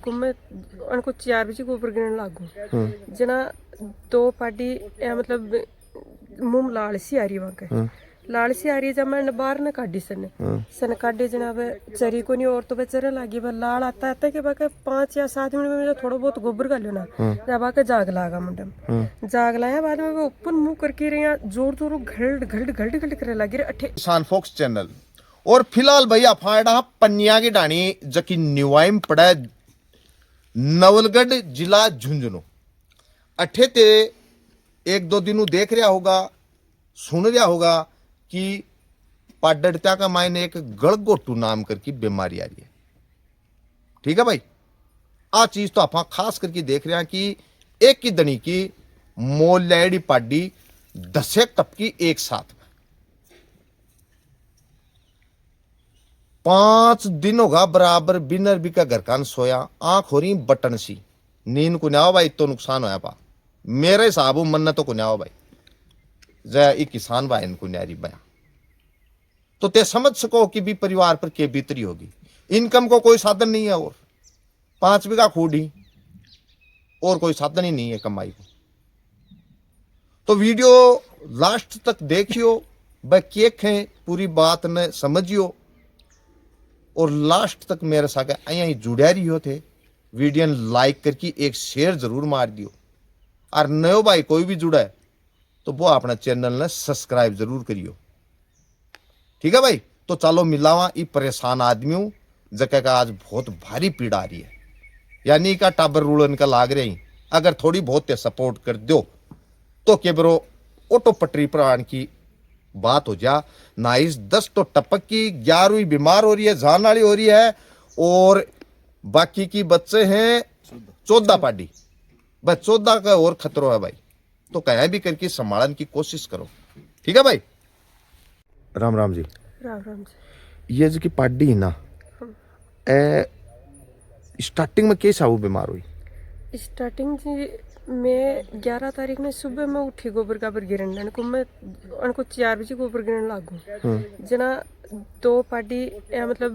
को मैं उनको 4 बजे को ऊपर गिरने लागू जना 2 पार्टी मतलब मुंह लाल सी आ रही वहां के लाल सी आ रही जब मैं बाहर न काटी सन काटे जनाब चरी को नहीं और तो बेचारे लागी बस लाल आता आता के बाके 5 या 7 मिनट में मेरा थोड़ा बहुत गोबर कर लो ना जब आके जाग लागा मुंडम जाग लाया बाद में वो ऊपर मुंह करके रही जोर जोर घड़ घड़ घड़ घड़ करे लगी रे अठे किसान फोक्स चैनल। और फिलहाल भैया फायड़ा पन्निया की डाणी जकी निवाइम पड़ा नवलगढ़ जिला झुंझुनू अठे ते 1-2 दिनों देख रहा होगा सुन रहा होगा कि पाडड़त्या का मायने एक गड़गोटू नाम करके बीमारी आ रही है। ठीक है भाई, आ चीज तो आप खास करके देख रहे हैं कि एक की दनी की मोल लैडी पाडी 10 टपकी एक साथ में 5 दिन होगा बराबर बिनर भी का घर कान सोया आंख हो रही बटन सी नींद को न्याओ भाई तो नुकसान होया पा मेरे हिसाब मन तो को न्याओ भाई जय किसान भाई इनको न्यारी बया तो ते समझ सको कि भी परिवार पर के बीतरी होगी। इनकम को कोई साधन नहीं है और 5 बीघा खूडी और कोई साधन ही नहीं है कमाई को। तो वीडियो लास्ट तक देखियो भाई केक है पूरी बात ने समझियो और लास्ट तक मेरे साथ अया ही जुड़ा रही हो थे वीडियो लाइक करके एक शेयर जरूर मार दियो और नयो भाई कोई भी जुड़ा है तो वो अपना चैनल ने सब्सक्राइब जरूर करियो। ठीक है भाई, तो चलो मिलावा ई परेशान आदमियों जगह का आज बहुत भारी पीड़ा आ रही है यानी का टाबर रूलन का लाग रही अगर थोड़ी बहुत सपोर्ट कर दो तो के ब्रो ऑटो पटरी पर आने की बात हो जा ना। इस 10 तो टपक की 11वीं बीमार हो रही है जान वाली हो रही है और बाकी की बच्चे हैं 14 पार्टी बस 14 का और खतरो है भाई। तो कहीं भी करके संभालने की कोशिश करो। ठीक है भाई, राम राम जी। राम राम जी। ये जो की पार्टी है ना स्टार्टिंग में कैसा वो बीमार हुई? स्टार्टिंग जी मैं 11 तारीख ने सुबह में उठी गोबर काबर गिरने को मैं उनको 4 बजे गोबर गिरने लागू जना 2 पार्टी मतलब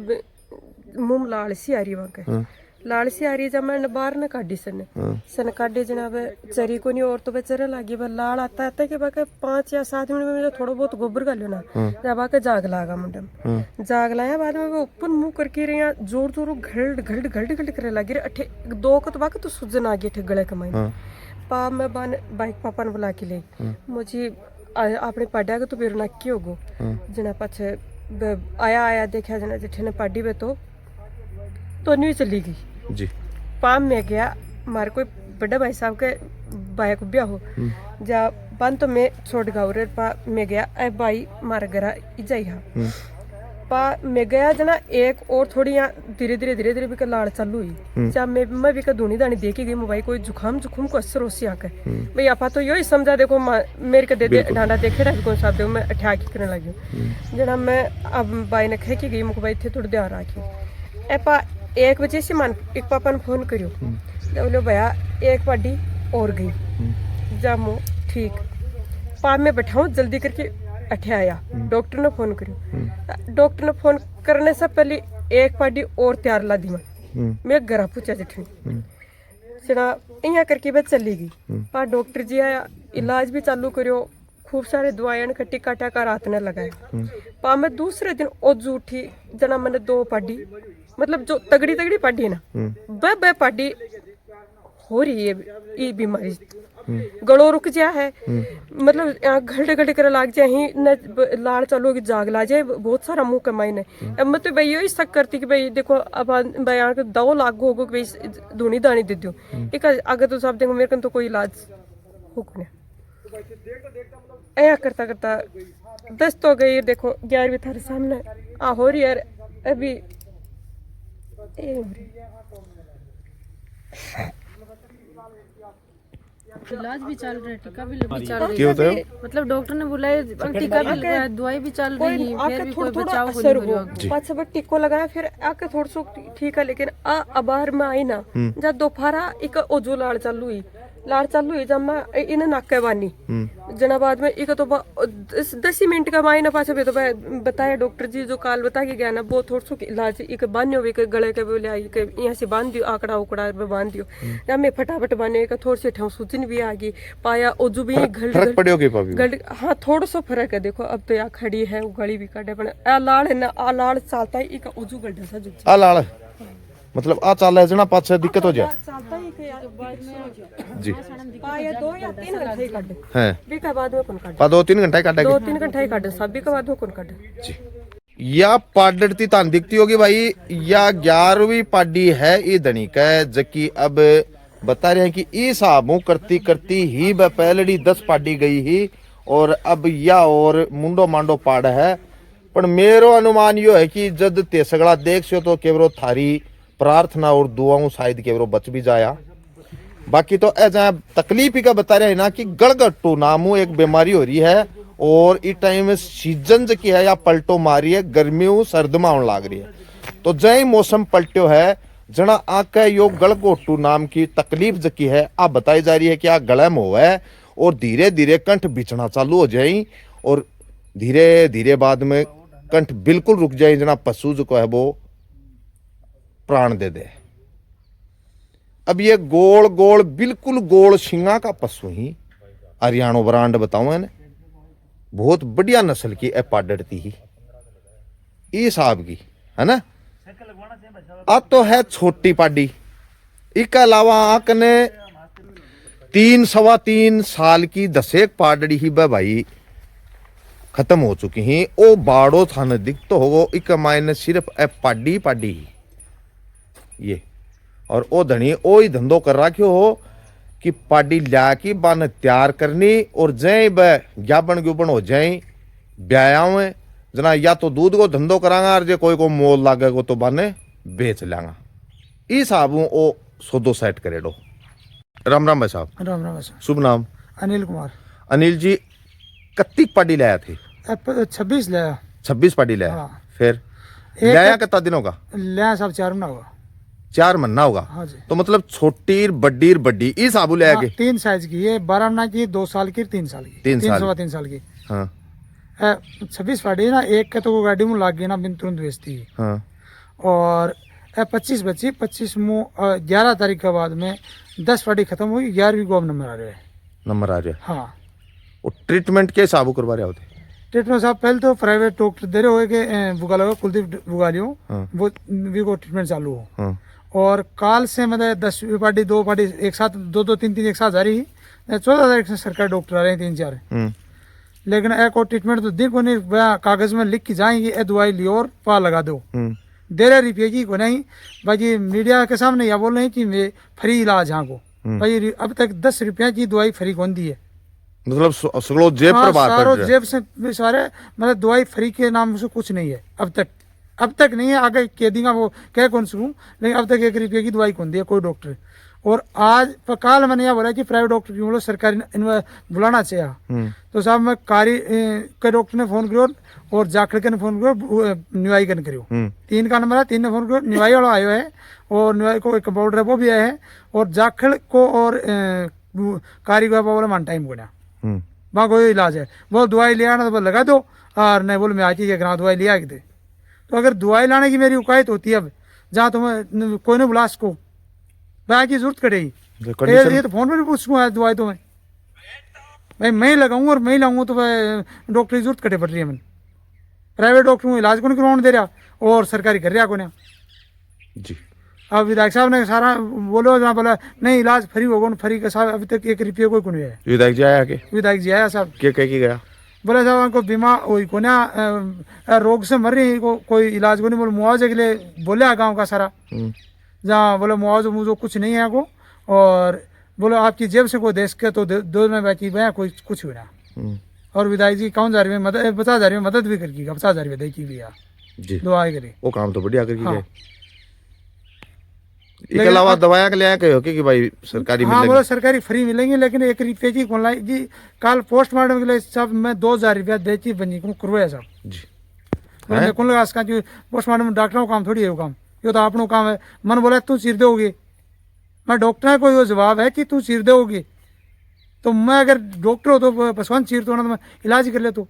मुंह लाल सी आ रही वहां के लाल सी आ रही जब मैं बाहर न काटी सन काटे जनाब चरी को नहीं और तो बेचारे लागी बस लाल आता आता के बाके 5 या 7 मिनट में मेरा थोड़ा बहुत गोबर कर लो ना जब आके जाग लागा मुंडम जाग लाया बाद में वो ऊपर मुंह करके रही जोर जोर घड़ घड़ घड़ घड़ करे लगी रे अठे 2 कत बाके तो सुजन आ गई अठे गले कमाई पा मैं बाइक पापा ने बुला के ले मुझे आपने पाड्या के तो बेर नक्की होगो जना पाछे आया देखा जना जिठे ने पाडी में तो नहीं चली गई जी। पाम में गया मारे कोई बड़े भाई साहब के भाई को ब्याह हो जा बन तो मैं छोड़ गाँव रे पा मैं गया ए भाई मारे घर जाई हा पा मैं गया जना एक और थोड़ी यहाँ धीरे धीरे भी का लाड़ चालू हुई जब मैं भी का धुनी दानी देखी गई भाई कोई जुखाम को असर हो सी आकर भाई आपा तो यही समझा देखो मेरे के दे डांडा देखे रहा कौन सा दे मैं अठा की करने लगी जना मैं अब भाई ने कह के गई मुझे भाई थे थोड़ी ध्यान राखी ए पा 1 बजे से मन एक पापा ने फोन करियो बोलो भैया एक पार्टी और गई जामो ठीक पा मैं बैठाऊं जल्दी करके अठे आया डॉक्टर ने फोन करियो डॉक्टर ने फोन करने से पहले एक पार्टी और तैयार ला दी मैं घर पूछा जिठनी चना इं करके मैं चली गई पा डॉक्टर जी आया इलाज भी चालू करियो खूब सारे दवाइयां खट्टी काटा का रात ने लगाया पा मैं दूसरे दिन ओजू उठी जना मैंने 2 पार्टी मतलब जो तगड़ी पार्टी है ना बे पार्टी हो रही है ये बीमारी गलो रुक जा है मतलब घड़े घड़े कर लाग जाए ही न लाड़ चालू होगी जाग ला जाए बहुत सारा मुंह कमाई ने अब मैं तो भाई यही शक करती कि भाई देखो अब भाई यहाँ 2 लाख होगो कि भाई धुनी दानी दे दो एक अगर तो साहब देखो मेरे को तो कोई इलाज हो ऐसा करता करता 10 तो गई देखो 11वीं थारे सामने हो रही है अभी इलाज भी चल रहा है टीका भी चल रहा है मतलब डॉक्टर ने बुलाया टीका भी लगाया दवाई भी चल रही है फिर भी कोई बचाव को नहीं हो रहा। पाँच सब टीको लगाया फिर आके थोड़ा सो ठीक है लेकिन अबार में आई ना जब दोपहरा एक ओजो लाड़ चालू हुई लाड़ चालू हुई जब मैं इन्हें नाके बानी जना बाद में एक तो 10 मिनट का मायना पाछे भी तो बताया डॉक्टर जी जो काल बता के गया ना वो थोड़ा सा इलाज एक बांधियो भी के गले के बोले आई के यहाँ से बांध दियो आंकड़ा उकड़ा बांध दियो या मैं फटाफट बांधे का थोड़ी सी ठेव सूजन भी आ गई पाया ओजू भी फर्क पड़ियो के पापी हाँ थोड़ा सा फर्क है देखो अब तो यहाँ खड़ी है वो गली भी काटे पण आ लाड़ है ना आ लाड़ चालता है एक ओजू गड्ढा सा जुग आ लाड़ मतलब आ चाल है जना पाछे दिक्कत हो जाए चालता ही के यार जी पाया 2 या 3 घंटे काटे है भी का बाद में कौन काटे पा 2-3 घंटे काटे 2-3 घंटे काटे सब भी का बाद में कौन काटे जी या पाडड़ती तान दिखती होगी भाई या 11वीं पाडी है ये धनिक है जबकि अब बता रहे हैं कि इस हिसाबों करती करती ही वह पहलड़ी 10 पाडी गई ही और अब या और मुंडो मांडो पाड़ है पर मेरो अनुमान यो है कि जद तेसगड़ा देख सो तो केवरो थारी प्रार्थना और दुआओं शायद केवरो बच भी जाया बाकी तो ऐसा तकलीफ ही का बता रहे हैं ना कि गड़गट्टू नामू एक बीमारी हो रही है और इस टाइम सीजन की है या पलटो मारी है गर्मियों सर्द में आने लाग रही है तो जय मौसम पलटो है जना आके यो गड़गोटू नाम की तकलीफ जकी है आप बताई जा रही है कि आ गले में हुआ है और धीरे धीरे कंठ बिछना चालू हो जाए और धीरे धीरे बाद में कंठ बिल्कुल रुक जाए जना पशु जो है वो प्राण दे दे अब ये गोल गोल बिल्कुल गोल शिंगा का पशु ही हरियाणा ब्रांड बताऊं मैंने बहुत बढ़िया नस्ल की पाडड़ती ही इस हिसाब की है ना अब तो है छोटी पाडी इसके अलावा आकने 3-3.25 साल की 10 पाडड़ी ही भाई खत्म हो चुकी ही ओ बाड़ो थाने दिख तो होगो इक मायने सिर्फ पाडी पाडी ही ये और ओ धनी ओ ही धंधो कर रखियो हो कि पाडी ला की बन तैयार करनी और जय ज्ञापन गुपन हो जाए व्यायाम जना या तो दूध को धंधो करांगा और जे कोई को मोल लागेगा तो बने बेच लांगा इस हिसाबों ओ सौदो सेट करे दो राम राम भाई साहब राम राम साहब शुभ नाम अनिल कुमार अनिल जी कत्ती पाडी लाया थे 26 लाया 26 पाडी लाया हाँ। फिर लाया कितना दिन होगा लाया सब 4 महीना होगा 4 महीना होगा हाँ जी तो मतलब छोटी बड्डी इस आबू ले आके 3 साइज की ये 12 महीना की 2 साल की 3 साल की 3 साल की हाँ 26 पार्टी ना एक का तो गाड़ी में लाग गई ना बिन तुरंत बेचती है हाँ और 25 बची 25 मुँह 11 तारीख के बाद में 10 पार्टी खत्म हुई 11वीं को अब नंबर आ रहे हैं नंबर आ रहा हाँ और ट्रीटमेंट के हिसाब करवा रहे होते ट्रीटमेंट साहब पहले तो प्राइवेट डॉक्टर दे रहे हो के बुगा लगा कुलदीप बुगालियो हाँ। वो भी को ट्रीटमेंट चालू हो हाँ और काल से मतलब 10 पार्टी 2 पार्टी एक साथ 2-3 एक साथ जा रही 14 तारीख से सरकारी डॉक्टर आ रहे हैं 3-4 लेकिन एक और ट्रीटमेंट तो देखो नहीं कागज में लिख के जाएंगे ये दवाई लियो और पा लगा दो दे रहे रुपये की को नहीं भाई मीडिया के सामने या बोल रहे हैं कि मैं फ्री इलाज हाँ को भाई अब तक 10 रुपया की दवाई फ्री कौन दी है मतलब सगलो जेब पर बात सारो जेब से सारे मतलब दवाई फ्री के नाम से कुछ नहीं है अब तक नहीं है आगे कह देगा वो कह कौन सकूँ लेकिन अब तक 1 रुपये की दवाई कौन दी है कोई डॉक्टर और आज काल मैंने यह बोला कि प्राइवेट डॉक्टर की बोलो सरकारी बुलाना चाहिए तो साहब मैं कारी के डॉक्टर ने फोन करो और जाखड़ के ने फोन करो निवाई के करो 3 का नंबर है 3 ने फोन करो निवाई वाला आयो है और निवाई को एक कंपाउंडर है वो भी आया है और जाखड़ को और कारी को बोला मान टाइम को वहाँ कोई इलाज है वो दवाई ले आना तो लगा दो और नहीं बोलो मैं आज ही ग्राम दवाई ले आके दे तो अगर दवाई लाने की मेरी उकायत होती है अब जहाँ तुम्हें कोई ने बुला सको भाई की जरूरत करेगी ये तो फोन पर भी पूछूंगा दवाई तो मैं ही लगाऊंगा और मैं ही लाऊंगा तो डॉक्टर की जरूरत कटे पड़ रही है मैंने प्राइवेट डॉक्टर को इलाज को नहीं करवाने दे रहा और सरकारी कर रहा को जी अब विधायक साहब ने सारा बोलो जहाँ बोला नहीं इलाज फ्री होगा फ्री का साहब अभी तक 1 रुपये कोई नहीं है विधायक जी आया के विधायक जी आया साहब क्या कह के गया बोले साहब उनको बीमा वही को ना रोग से मर रही को कोई इलाज को नहीं बोले मुआवजे के लिए बोले गाँव का सारा जहाँ बोले मुआवजा मुझे कुछ नहीं है को और बोलो आपकी जेब से कोई देश के तो 2 में बैठी भैया कोई कुछ हुआ और विधायक जी कौन जा रही है मदद 50,000 में मदद भी करके 50,000 देखी भैया जी दुआ करे वो काम तो बढ़िया करके गए इसके अलावा दवाइयाँ के लिए कहो कि भाई सरकारी हाँ बोलो सरकारी फ्री मिलेंगी लेकिन 1 रुपये की कौन लाई जी कल पोस्टमार्टम के लिए सब मैं 2,000 रुपया देती बनी को करवाया सब जी कौन लगा इसका पोस्टमार्टम डॉक्टरों का काम थोड़ी है वो काम ये तो अपनों काम है मन बोला तू सिर दोगे मैं डॉक्टर को यो जवाब है कि तू सिर दोगे तो मैं अगर डॉक्टर हो तो पसंद चीर तो ना, तो मैं इलाज कर ले। तो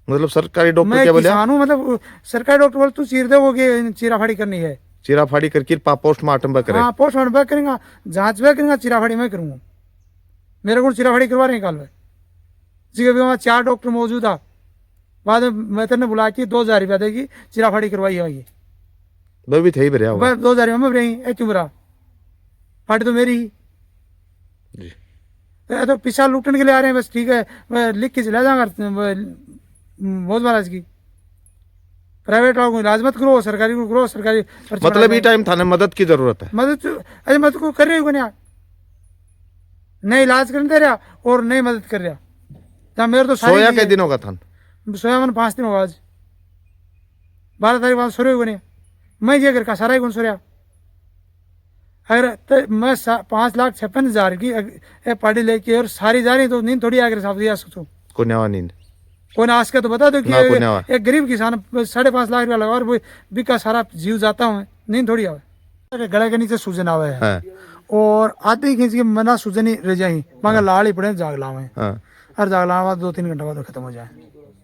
मतलब सरकारी डॉक्टर मैं क्या बोले? किसान हूँ, मतलब सरकारी डॉक्टर बोले तू चीर दे, वो कि चीरा फाड़ी करनी है, चीरा फाड़ी करके पोस्टमार्टम पे करे। हाँ पोस्टमार्टम मैं करेंगा, जांच मैं करेंगा, चीरा फाड़ी मैं करूँगा। मेरे को चीरा फाड़ी करवा रहे हैं कल में जी, अभी वहाँ 4 डॉक्टर मौजूद था। बाद में मैं तेने बुला के 2000 रुपया देगी, चीरा फाड़ी करवाई है ये वो भी थे भरिया हुआ। 2000 में रही है, क्यों रहा, फाड़ी तो मेरी ही जी। तो पिछा लूटने के लिए आ रहे हैं, बस ठीक है मैं लिख के चला जाऊंगा मौज महाराज की। प्राइवेट वालों को इलाज मत करो, सरकारी को करो, सरकारी मतलब ये टाइम थाने मदद की जरूरत है। मदद अरे मदद को कर रही हो ना, नहीं इलाज करने दे रहा और नहीं मदद कर रहा। जहाँ मेरे तो सोया के दिनों का था? सोया मैंने 5 दिन होगा, आज 12 तारीख बाद सो रहे हो नहीं, मैं ये घर का सारा ही कौन सो रहा। अगर तो मैं 5,56,000 की पार्टी लेके और सारी जा रही तो नींद थोड़ी आकर साफ दिया सोचो को न्यावा नींद कौन आज के तो बता दो कि ना को न्यावा। एक गरीब किसान 5.5 लाख रुपया लगा और वो बिका सारा जीव जाता हूँ, नींद थोड़ी आवे। गले के नीचे सूजन आवे है हाँ। और आते ही खींच के मना सूजन ही रह जाए, मगर लाल ही पड़े जाग लावे। हाँ। और जाग लावा 2-3 घंटे बाद खत्म हो जाए।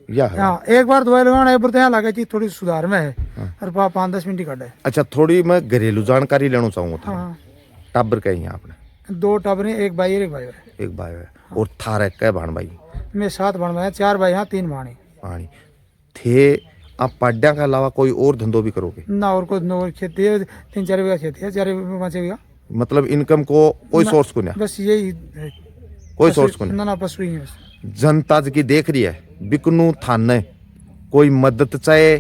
या है। हाँ एक बार दवाई लगाना है, यहाँ लगा कि थोड़ी सुधार में है और 5-10 मिनट ही कट है। अच्छा थोड़ी मैं घरेलू जानकारी लेना चाहूंगा। हाँ टाबर कहीं आपने 2 टाबर हैं, 1 भाई और 1 भाई है। एक भाई है और थारे कै भाण भाई? मैं 7 भाण भाई, 4 भाई यहाँ 3 भाणी। पानी थे आप पाड्या के अलावा कोई और धंधो भी करोगे? ना और कोई और खेती है, 3-4 बीघा खेती है, 4-5 बीघा। मतलब इनकम को कोई सोर्स को नहीं? बस यही है। कोई सोर्स को नहीं? ना पशु ही है बस। जनता की देख रही है बिकनू थाने कोई मदद चाहे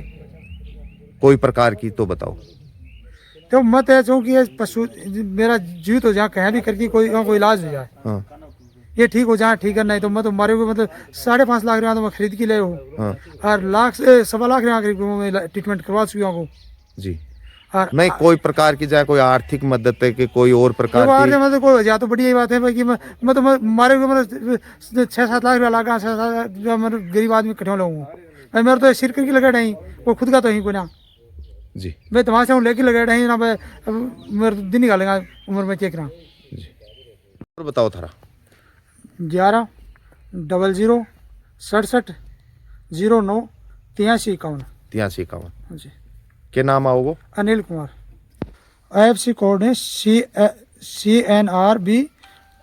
कोई प्रकार की तो बताओ। तो मत है क्योंकि पशु मेरा जीव तो जहाँ कहीं भी करके कोई इलाज हो जाए, हाँ। ये ठीक हो जाए, ठीक है, नहीं तो मैं तो मारे हुए मतलब 5.5 लाख रुपया तो मैं खरीद के ले हूँ। हाँ। और लाख से 1.25 लाख रुपया करीब ट्रीटमेंट करवा चुकी हूँ जी। और नहीं कोई प्रकार की जाए कोई आर्थिक मदद है कि कोई और प्रकार की? मतलब कोई या तो बढ़िया ही बात है भाई कि मैं तो मारे हुए मतलब 6-7 लाख रुपया लगा, 6-7 लाख रुपया मतलब गरीब आदमी इकट्ठे लगूंगा। मेरे तो सिर की लगा नहीं, वो खुद का तो ही को ना जी। मैं तुम्हारे लेके लगा नहीं ना, मैं मेरे दिन निकालेगा उम्र में चेक रहा। जी और बताओ थारा 11 00 67 09 83 51। 83 51 जी के नाम आओगे? अनिल कुमार। IFC कोड है CNRB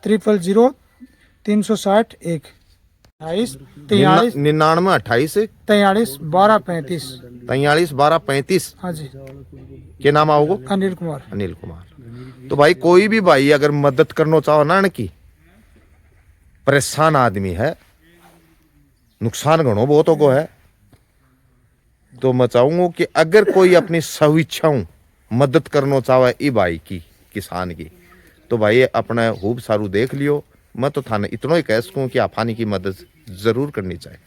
000 360 1 28 43 99 28 43 12 35। 43 12 35 हाँ जी के नाम आओगे? अनिल कुमार। अनिल कुमार। तो भाई कोई भी भाई अगर मदद करना चाहो ना की, परेशान आदमी है, नुकसान घणो बहुतों को है, तो मैं चाहूंगा कि अगर कोई अपनी स्वेच्छाओं मदद करना चाहे ई भाई की, किसान की, तो भाई अपना खूब सारू देख लियो। मैं तो थाने इतना ही कह सकूं कि आफानी की मदद जरूर करनी चाहिए।